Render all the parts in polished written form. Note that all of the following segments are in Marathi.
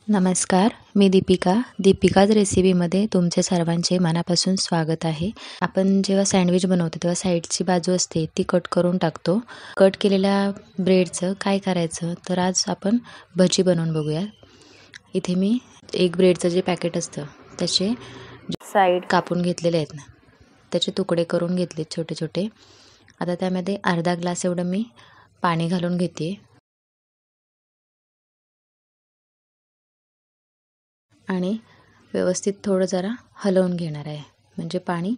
नमस्कार, मी दीपिकाज रेसिपीमध्ये तुमचे सर्वांचे मनापासून स्वागत आहे. आपण जेव्हा सँडविच बनवतो तेव्हा साईडची बाजू असते ती कट करून टाकतो. कट केलेल्या ब्रेडचं काय करायचं तर आज आपण भजी बनवून बघूया. इथे मी एक ब्रेडचं जे पॅकेट असतं त्याचे साईड कापून घेतलेले आहेत ना, त्याचे तुकडे करून घेतले छोटे छोटे. आता त्यामध्ये अर्धा ग्लास एवढं मी पाणी घालून घेते आणि व्यवस्थित थोडं जरा हलवून घेणार आहे, म्हणजे पाणी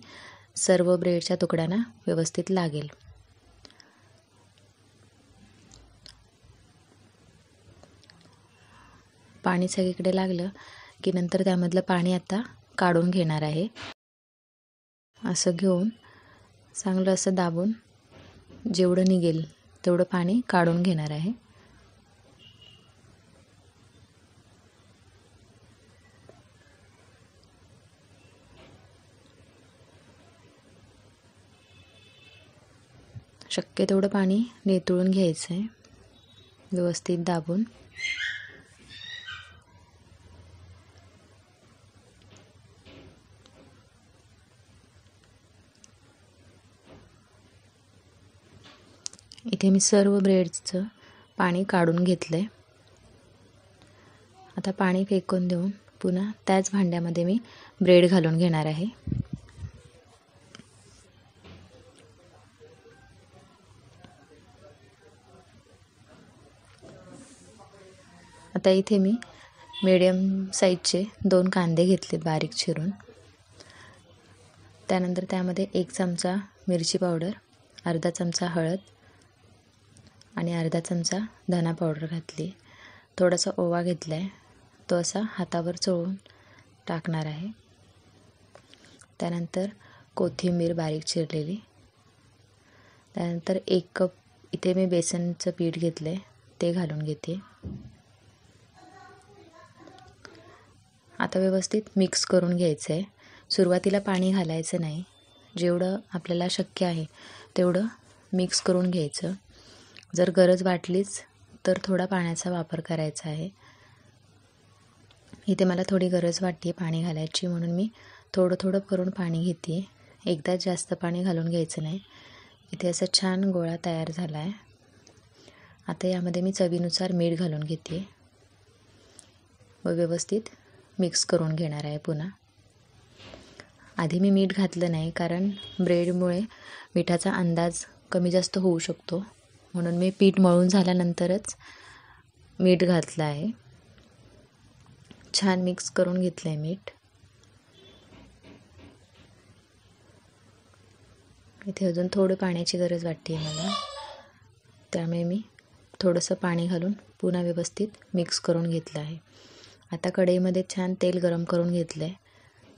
सर्व ब्रेडच्या तुकड्यांना व्यवस्थित लागेल. पाणी सगळीकडे लागलं की नंतर त्यामधलं पाणी आता काढून घेणार आहे. असं घेऊन चांगलं असं दाबून जेवढं निघेल तेवढं पाणी काढून घेणार आहे. शक्य तेवढं पाणी नितळून घ्यायचं आहे व्यवस्थित दाबून. इथे मी सर्व ब्रेडचं पाणी काढून घेतलं आहे. आता पाणी फेकून देऊन पुन्हा त्याच भांड्यामध्ये मी ब्रेड घालून घेणार आहे. आता इथे मी मीडियम साईजचे 2 कांदे घेतलेत बारीक चिरून. त्यानंतर त्यामध्ये 1 चमचा मिरची पावडर, अर्धा चमचा हळद आणि अर्धा चमचा धना पावडर घातली. थोडासा ओवा घेतला आहे, तो असा हातावर चोळून टाकणार आहे. त्यानंतर कोथिंबीर बारीक चिरलेली. त्यानंतर 1 कप इथे मी बेसनचं पीठ घेतलं आहे, ते घालून घेते. आता व्यवस्थित मिक्स करून घ्यायचं आहे. सुरुवातीला पाणी घालायचं नाही, जेवढं आपल्याला शक्य आहे तेवढं मिक्स करून घ्यायचं. जर गरज वाटलीच तर थोडा पाण्याचा वापर करायचा आहे. इथे मला थोडी गरज वाटते पाणी घालायची, म्हणून मी थोडं थोडं करून पाणी घेते. एकदाच जास्त पाणी घालून घ्यायचं नाही. इथे असा छान गोळा तयार झाला आहे. आता यामध्ये मी चवीनुसार मीठ घालून घेते व व्यवस्थित मिक्स करून घेणार आहे. पुन्हा आधी मी मीठ घातलं नाही, कारण ब्रेडमुळे मिठाचा अंदाज कमी जास्त होऊ शकतो, म्हणून मी पीठ मळून झाल्यानंतरच मीठ घातलं आहे. छान मिक्स करून घेतलं आहे मीठ. इथे अजून थोडं पाण्याची गरज वाटते मला, त्यामुळे मी थोडंसं पाणी घालून पुन्हा व्यवस्थित मिक्स करून घेतलं आहे. आता कढईमध्ये छान तेल गरम करून घेतलं आहे.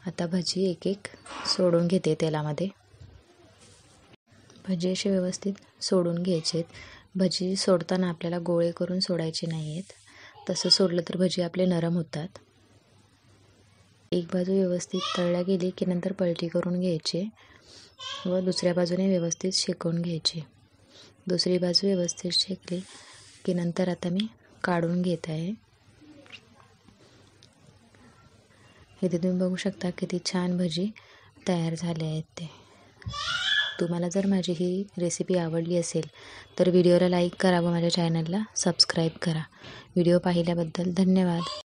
आता भजी एक एक सोडून घेते तेलामध्ये. भजी असे व्यवस्थित सोडून घ्यायचे. भजी सोडताना आपल्याला गोळे करून सोडायचे नाही आहेत, तसं सोडलं तर भजी आपले नरम होतात. एक बाजू व्यवस्थित तळल्या गेली की नंतर पलटी करून घ्यायची व दुसऱ्या बाजूने व्यवस्थित शेकून घ्यायची. दुसरी बाजू व्यवस्थित शेकली की नंतर आता मी काढून घेत आहे. इथे तुम्ही बघू शकता किती छान भजी तयार झाले आहेत ते. तुम्हाला जर माझी ही रेसिपी आवडली असेल तर व्हिडिओला लाईक करा व माझ्या चॅनलला सबस्क्राईब करा. व्हिडिओ पाहिल्याबद्दल धन्यवाद.